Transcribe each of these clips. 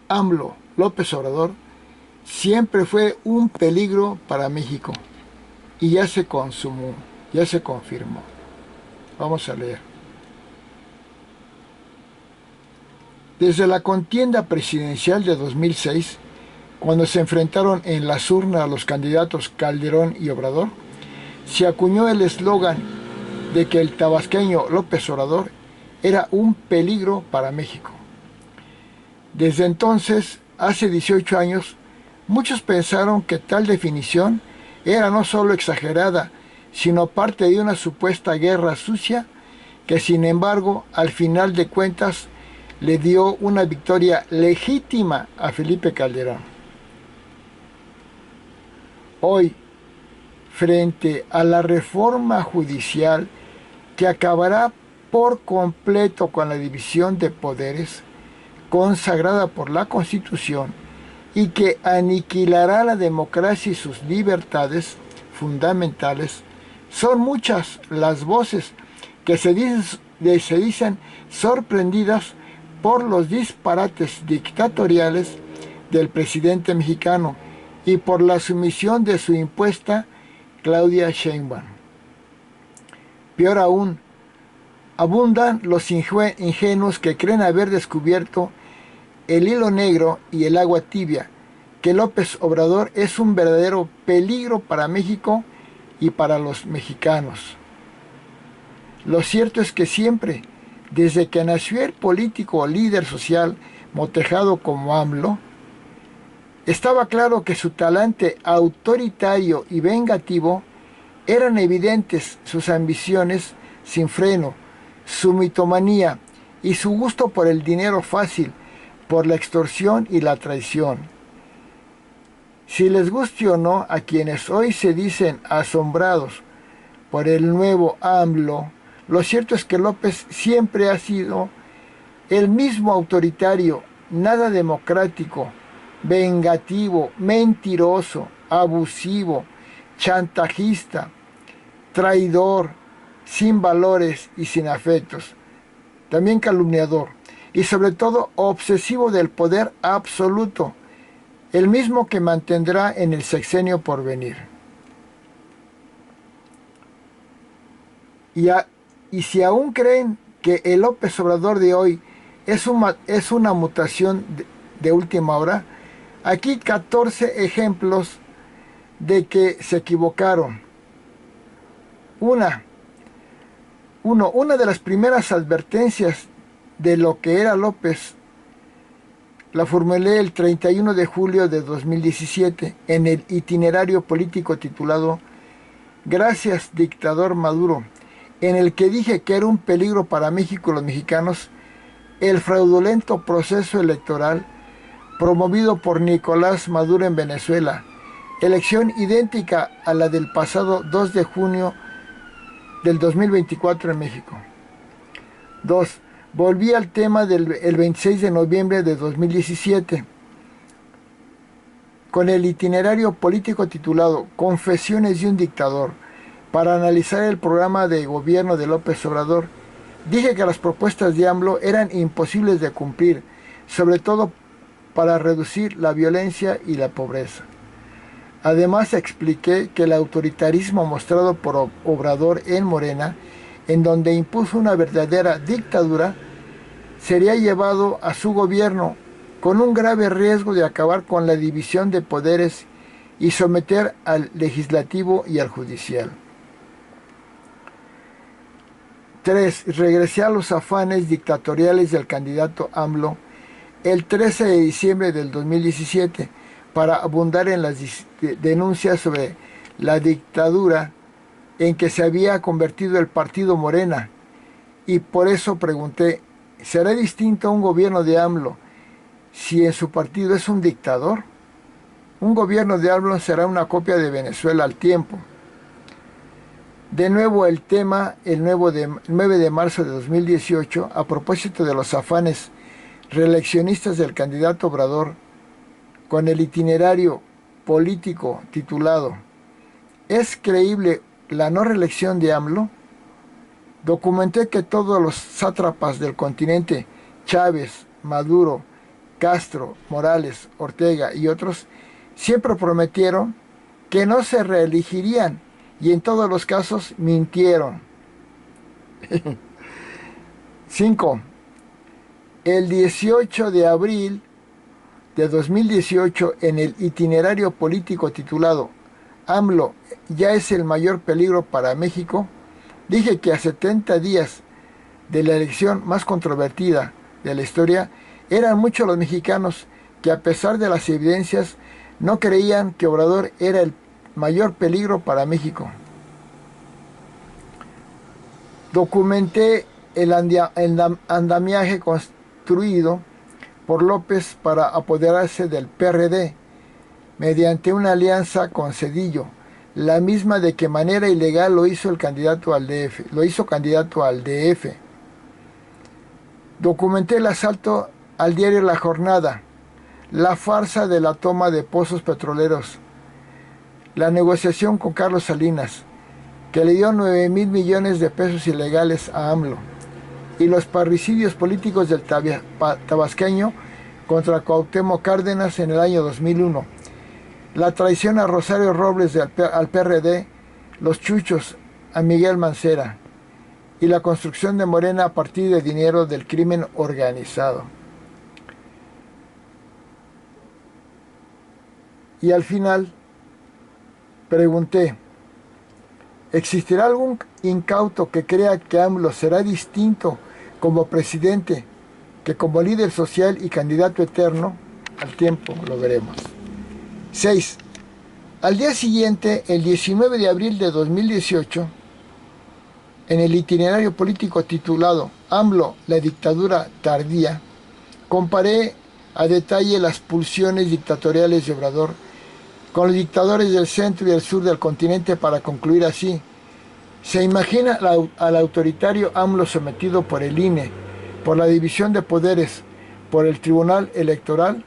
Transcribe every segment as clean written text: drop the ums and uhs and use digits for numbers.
AMLO López Obrador siempre fue un peligro para México y ya se consumó, ya se confirmó. Vamos a leer. Desde la contienda presidencial de 2006, cuando se enfrentaron en las urnas los candidatos Calderón y Obrador, se acuñó el eslogan de que el tabasqueño López Obrador era un peligro para México. Desde entonces, hace 18 años, muchos pensaron que tal definición era no solo exagerada, sino parte de una supuesta guerra sucia que, sin embargo, al final de cuentas, le dio una victoria legítima a Felipe Calderón. Hoy, frente a la reforma judicial que acabará por completo con la división de poderes consagrada por la Constitución y que aniquilará la democracia y sus libertades fundamentales, son muchas las voces que se dicen sorprendidas por los disparates dictatoriales del presidente mexicano y por la sumisión de su impuesta Claudia Sheinbaum. Peor aún, abundan los ingenuos que creen haber descubierto el hilo negro y el agua tibia, que López Obrador es un verdadero peligro para México y para los mexicanos. Lo cierto es que siempre, desde que nació el político o líder social motejado como AMLO, estaba claro que su talante autoritario y vengativo eran evidentes sus ambiciones sin freno, su mitomanía y su gusto por el dinero fácil, por la extorsión y la traición. Si les guste o no a quienes hoy se dicen asombrados por el nuevo AMLO, lo cierto es que López siempre ha sido el mismo autoritario, nada democrático, vengativo, mentiroso, abusivo, chantajista, traidor, sin valores y sin afectos, también calumniador y sobre todo obsesivo del poder absoluto, el mismo que mantendrá en el sexenio por venir. Y si aún creen que el López Obrador de hoy es una mutación de última hora, aquí 14 ejemplos de que se equivocaron. Una de las primeras advertencias de lo que era López la formulé el 31 de julio de 2017 en el itinerario político titulado Gracias, dictador Maduro, en el que dije que era un peligro para México y los mexicanos el fraudulento proceso electoral promovido por Nicolás Maduro en Venezuela, elección idéntica a la del pasado 2 de junio del 2024 en México. 2. Volví al tema del 26 de noviembre de 2017 con el itinerario político titulado Confesiones de un dictador para analizar el programa de gobierno de López Obrador. Dije que las propuestas de AMLO eran imposibles de cumplir, sobre todo para reducir la violencia y la pobreza. Además expliqué que el autoritarismo mostrado por Obrador en Morena, en donde impuso una verdadera dictadura, sería llevado a su gobierno con un grave riesgo de acabar con la división de poderes y someter al legislativo y al judicial. 3. Regresé a los afanes dictatoriales del candidato AMLO el 13 de diciembre del 2017 para abundar en las denuncias sobre la dictadura en que se había convertido el partido Morena, y por eso pregunté, ¿será distinto a un gobierno de AMLO si en su partido es un dictador? Un gobierno de AMLO será una copia de Venezuela al tiempo. De nuevo el tema, el 9 de marzo de 2018, a propósito de los afanes reeleccionistas del candidato Obrador, con el itinerario político titulado ¿Es creíble la no reelección de AMLO? Documenté que todos los sátrapas del continente, Chávez, Maduro Castro, Morales, Ortega y otros siempre prometieron que no se reelegirían y en todos los casos mintieron. 5. El 18 de abril de 2018, en el itinerario político titulado AMLO ya es el mayor peligro para México, dije que a 70 días de la elección más controvertida de la historia, eran muchos los mexicanos que, a pesar de las evidencias, no creían que Obrador era el mayor peligro para México. Documenté el andamiaje construido por López para apoderarse del PRD mediante una alianza con Zedillo, la misma de que manera ilegal lo hizo candidato al DF. Documenté el asalto al diario La Jornada, la farsa de la toma de pozos petroleros, la negociación con Carlos Salinas, que le dio 9,000 millones de pesos ilegales a AMLO, y los parricidios políticos del tabasqueño contra Cuauhtémoc Cárdenas en el año 2001, la traición a Rosario Robles al PRD, los chuchos a Miguel Mancera, y la construcción de Morena a partir de dinero del crimen organizado. Y al final pregunté, ¿existirá algún incauto que crea que AMLO será distinto como presidente que como líder social y candidato eterno? Al tiempo lo veremos. 6. Al día siguiente, el 19 de abril de 2018, en el itinerario político titulado AMLO, la dictadura tardía, comparé a detalle las pulsiones dictatoriales de Obrador con los dictadores del centro y del sur del continente para concluir así. ¿Se imagina al autoritario AMLO sometido por el INE, por la división de poderes, por el Tribunal Electoral?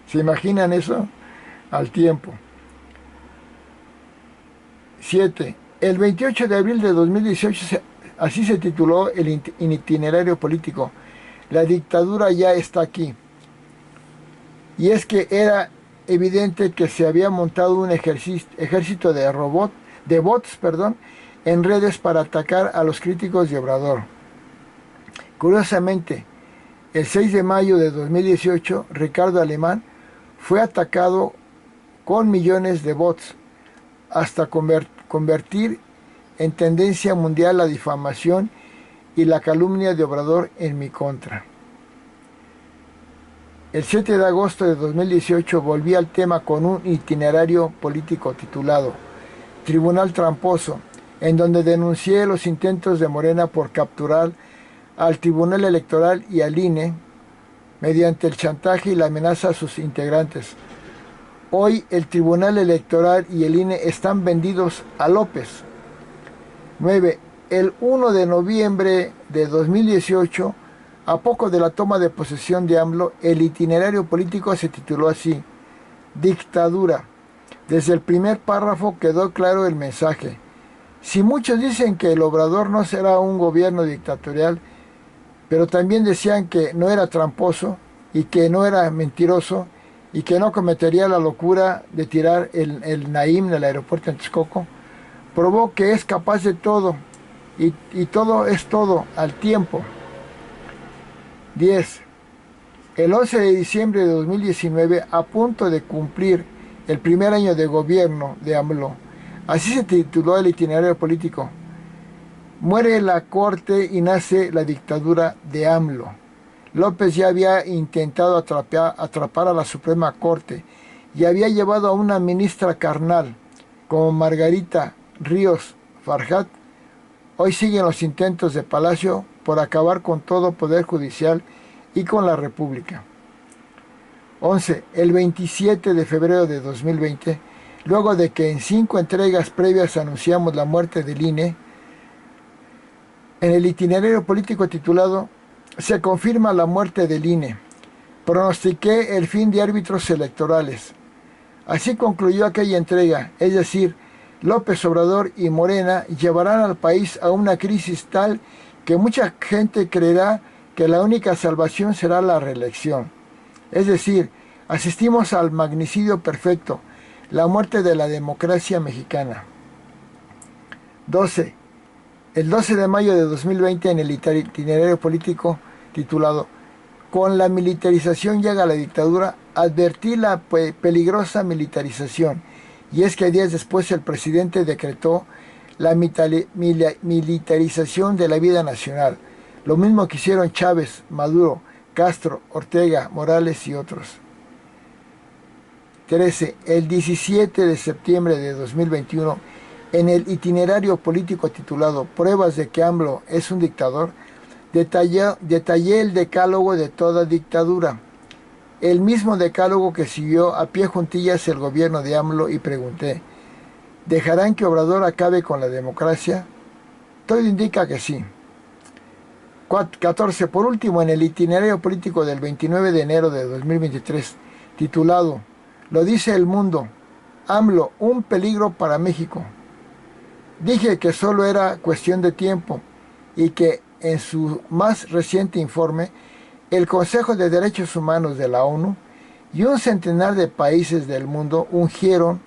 ¿Se imaginan eso? Al tiempo. 7. El 28 de abril de 2018, así se tituló el itinerario político. La dictadura ya está aquí. Y es que era evidente que se había montado un ejército de bots en redes para atacar a los críticos de Obrador. Curiosamente, el 6 de mayo de 2018, Ricardo Alemán fue atacado con millones de bots hasta convertir en tendencia mundial la difamación y la calumnia de Obrador en mi contra. El 7 de agosto de 2018 volví al tema con un itinerario político titulado Tribunal Tramposo, en donde denuncié los intentos de Morena por capturar al Tribunal Electoral y al INE mediante el chantaje y la amenaza a sus integrantes. Hoy el Tribunal Electoral y el INE están vendidos a López. 9. El 1 de noviembre de 2018, a poco de la toma de posesión de AMLO, el itinerario político se tituló así: Dictadura. Desde el primer párrafo quedó claro el mensaje. Si muchos dicen que el Obrador no será un gobierno dictatorial, pero también decían que no era tramposo y que no era mentiroso y que no cometería la locura de tirar el Naim del aeropuerto en Texcoco, probó que es capaz de todo y todo es todo al tiempo. 10. El 11 de diciembre de 2019, a punto de cumplir el primer año de gobierno de AMLO, así se tituló el itinerario político: Muere la corte y nace la dictadura de AMLO. López ya había intentado atrapar a la Suprema Corte y había llevado a una ministra carnal como Margarita Ríos Farjat. Hoy siguen los intentos de Palacio por acabar con todo poder judicial y con la República. 11. El 27 de febrero de 2020, luego de que en 5 entregas previas anunciamos la muerte del INE, en el itinerario político titulado Se confirma la muerte del INE, pronostiqué el fin de árbitros electorales. Así concluyó aquella entrega, es decir, López Obrador y Morena llevarán al país a una crisis tal que mucha gente creerá que la única salvación será la reelección. Es decir, asistimos al magnicidio perfecto, la muerte de la democracia mexicana. 12. El 12 de mayo de 2020, en el itinerario político titulado "Con la militarización llega la dictadura", advertí la peligrosa militarización, y es que días después el presidente decretó la militarización de la vida nacional, lo mismo que hicieron Chávez, Maduro, Castro, Ortega, Morales y otros. 13. El 17 de septiembre de 2021, en el itinerario político titulado "Pruebas de que AMLO es un dictador", detallé el decálogo de toda dictadura, el mismo decálogo que siguió a pie juntillas el gobierno de AMLO, y pregunté: ¿dejarán que Obrador acabe con la democracia? Todo indica que sí. 14. Por último, en el itinerario político del 29 de enero de 2023, titulado "Lo dice el mundo, AMLO, un peligro para México", dije que solo era cuestión de tiempo y que en su más reciente informe, el Consejo de Derechos Humanos de la ONU y un centenar de países del mundo urgieron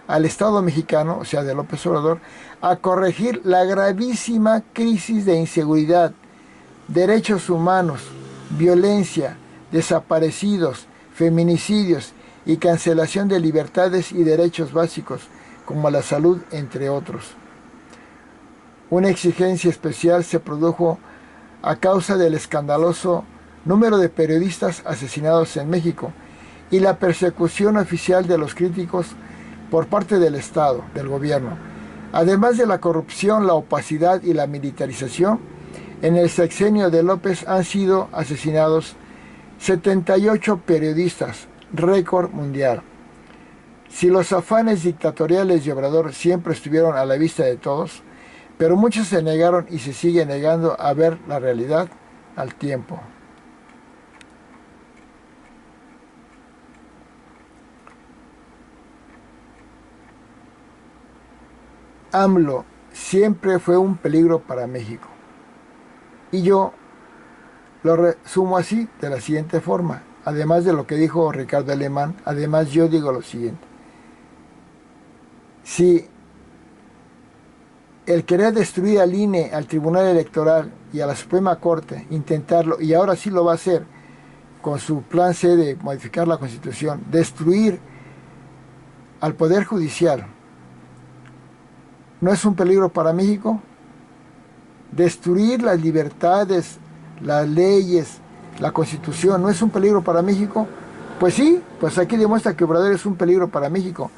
al Estado mexicano, o sea, de López Obrador, a corregir la gravísima crisis de inseguridad, derechos humanos, violencia, desaparecidos, feminicidios y cancelación de libertades y derechos básicos, como la salud, entre otros. Una exigencia especial se produjo a causa del escandaloso número de periodistas asesinados en México y la persecución oficial de los críticos por parte del Estado, del gobierno. Además de la corrupción, la opacidad y la militarización, en el sexenio de López han sido asesinados 78 periodistas, récord mundial. Si los afanes dictatoriales de Obrador siempre estuvieron a la vista de todos, pero muchos se negaron y se siguen negando a ver la realidad al tiempo. AMLO siempre fue un peligro para México. Y yo lo resumo así, de la siguiente forma. Además de lo que dijo Ricardo Alemán, además yo digo lo siguiente. Si el querer destruir al INE, al Tribunal Electoral y a la Suprema Corte, intentarlo, y ahora sí lo va a hacer con su plan C de modificar la Constitución, destruir al Poder Judicial, ¿no es un peligro para México? Destruir las libertades, las leyes, la Constitución, ¿no es un peligro para México? Pues sí, pues aquí demuestra que Obrador es un peligro para México.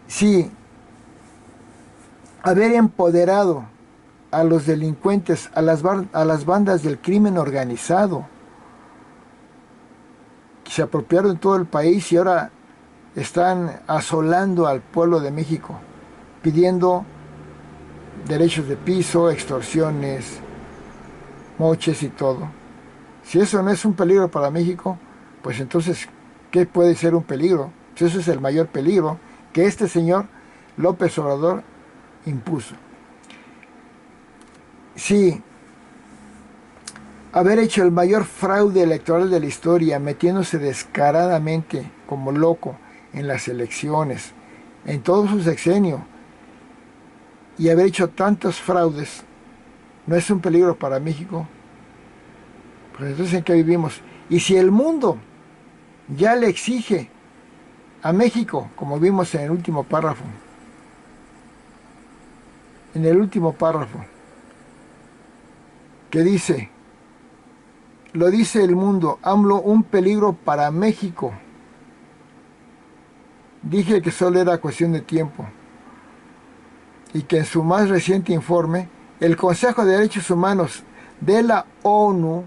Sí, haber empoderado a los delincuentes, a las bandas del crimen organizado, que se apropiaron de todo el país y ahora están asolando al pueblo de México, pidiendo derechos de piso, extorsiones, moches y todo. Si eso no es un peligro para México, pues entonces, ¿qué puede ser un peligro? Si eso es el mayor peligro que este señor López Obrador impuso. Sí, haber hecho el mayor fraude electoral de la historia, metiéndose descaradamente como loco en las elecciones, en todo su sexenio, y haber hecho tantos fraudes, ¿no es un peligro para México? Pues entonces, ¿en qué vivimos? Y si el mundo ya le exige a México, como vimos en el último párrafo, que dice, lo dice el mundo, AMLO un peligro para México. Dije que solo era cuestión de tiempo y que en su más reciente informe, el Consejo de Derechos Humanos de la ONU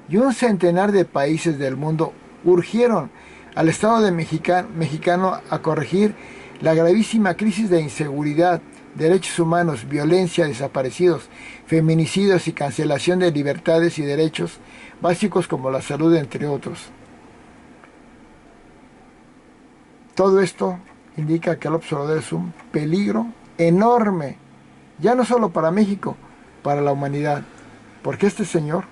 y un centenar de países del mundo urgieron al Estado mexicano a corregir la gravísima crisis de inseguridad, derechos humanos, violencia, desaparecidos, feminicidios y cancelación de libertades y derechos básicos como la salud, entre otros. Todo esto indica que López Obrador es un peligro enorme, ya no solo para México, para la humanidad, porque este señor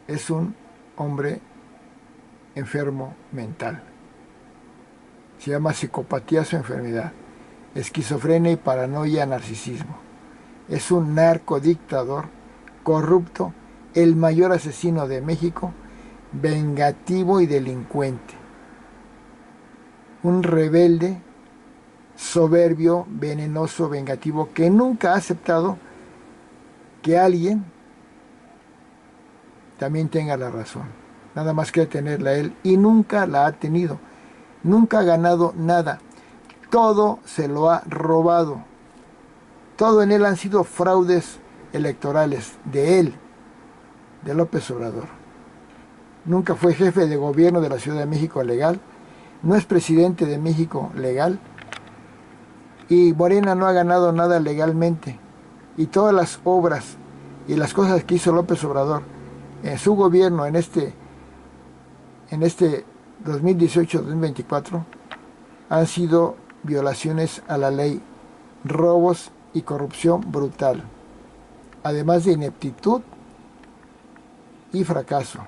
es un hombre enfermo mental. Se llama psicopatía su enfermedad, esquizofrenia y paranoia, narcisismo. Es un narcodictador corrupto, el mayor asesino de México, vengativo y delincuente. Un rebelde, soberbio, venenoso, vengativo, que nunca ha aceptado que alguien también tenga la razón. Nada más quiere tenerla él y nunca la ha tenido. Nunca ha ganado nada. Todo se lo ha robado. Todo en él han sido fraudes electorales de él, de López Obrador. Nunca fue jefe de gobierno de la Ciudad de México legal. No es presidente de México legal. Y Morena no ha ganado nada legalmente. Y todas las obras y las cosas que hizo López Obrador en su gobierno en este 2018-2024 han sido violaciones a la ley, robos y corrupción brutal, además de ineptitud y fracaso.